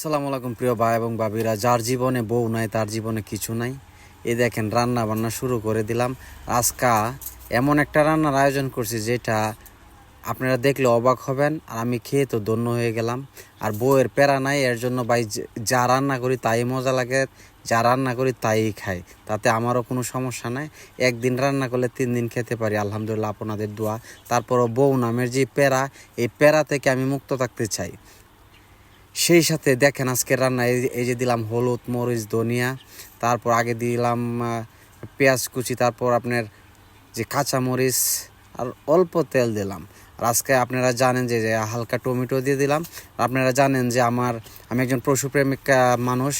আসসালামু আলাইকুম প্রিয় ভাই এবং ভাবিরা, যার জীবনে বউ নাই তার জীবনে কিছু নাই। এই দেখেন রান্না বান্না শুরু করে দিলাম। আজকা এমন একটা রান্নার আয়োজন করছি যেটা আপনারা দেখলে অবাক হবেন, আর আমি খেয়ে তো ধন্য হয়ে গেলাম। আর বউয়ের প্যারা নাই, এর জন্য ভাই যা রান্না করি তাই মজা লাগে, যা রান্না করি তাই খাই, তাতে আমারও কোনো সমস্যা নাই। একদিন রান্না করলে 3 দিন খেতে পারি, আলহামদুলিল্লাহ, আপনাদের দোয়া। তারপরও বউ নামের যে প্যারা, এই প্যারা থেকে আমি মুক্ত থাকতে চাই। সেই সাথে দেখেন আজকের রান্না, এই যে দিলাম হলুদ, মরিচ, ধনিয়া, তারপর আগে দিলাম পেঁয়াজ কুচি, তারপর আপনার যে কাঁচা মরিচ, আর অল্প তেল দিলাম। আর আজকে আপনারা জানেন যে হালকা টমেটো দিয়ে দিলাম। আপনারা জানেন যে আমি একজন পশুপ্রেমিক মানুষ।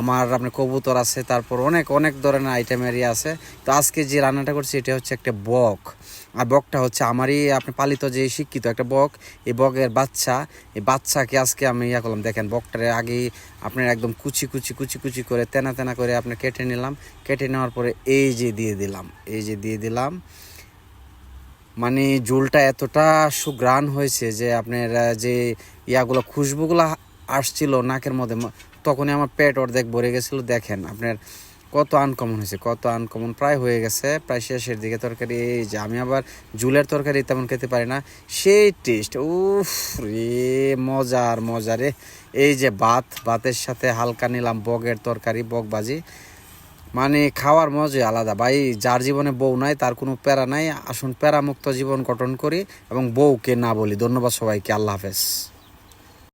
আমার আপনার কবুতর আছে, তারপর অনেক অনেক ধরনের আইটেমেরই আছে। তো আজকে যে রান্নাটা করছি এটা হচ্ছে একটা বক। আর বকটা হচ্ছে আমারই আপনি পালিত যে শিক্ষিত একটা বক। এই বকের বাচ্চা, এই বাচ্চাকে আজকে আমি করলাম। দেখেন বকটারে আগেই আপনার একদম কুচি কুচি কুচি কুচি করে তেনা তেনা করে আপনি কেটে নিলাম। কেটে নেওয়ার পরে এই যে দিয়ে দিলাম। মানে ঝোলটা এতটা সুঘ্রাণ হয়েছে যে আপনার যে খুশবুগুলো আসছিল নাকের মধ্যে, তখনই আমার পেট অর্ধেক ভরে গেছিলো। দেখেন আপনার কত আনকমন হয়েছে, কত আনকমন, প্রায় হয়ে গেছে, প্রায় শেষের দিকে তরকারি। এই যে আমি আবার ঝুলের তরকারি তেমন খেতে পারি না, সেই টেস্ট, উফ রে, মজা রে। এই যে ভাতের সাথে হালকা নিলাম বগের তরকারি, বক ভাজি। মানে খাওয়ার মজাই আলাদা ভাই। যার জীবনে বউ নাই তার কোনো প্যারা নাই। আসুন প্যারামুক্ত জীবন গঠন করি এবং বউকে না বলি। ধন্যবাদ সবাইকে, আল্লাহ হাফেজ।